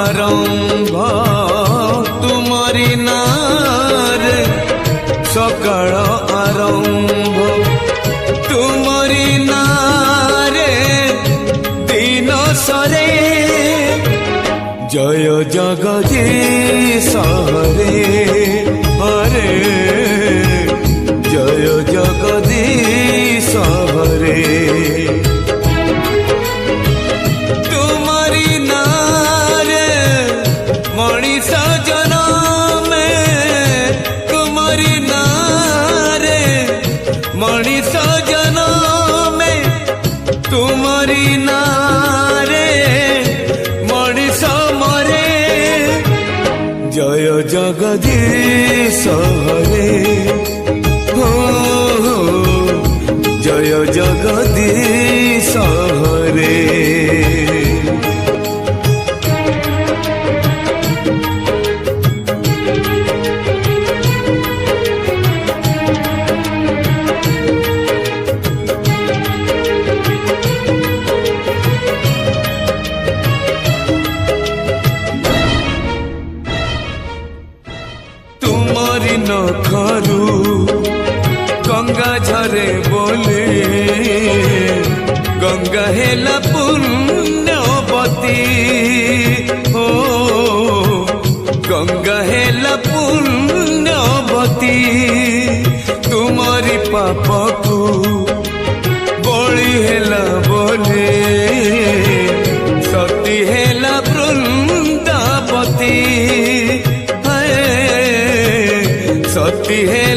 आरंभ तुमरी नारे सकाळ आरंभ तुमरी नारे दिन सरे जय जगदीश हरे हरे जय जगदीश हरे तुम्हारी नारे मनीष जन्म तुम्हारी नारे मनीष जन्म तुम्हारी नारे मनीष मरे जय जगदीश हरे हो जय जगदीश हरे तुम्हारी नखरू गंगा झरे बोले गंगा हेला पुण्यवती हो गंगा हेला पुण्यवती तुम्हारी पाप को बलि हेला बोले सती हेला वृंदावती सती है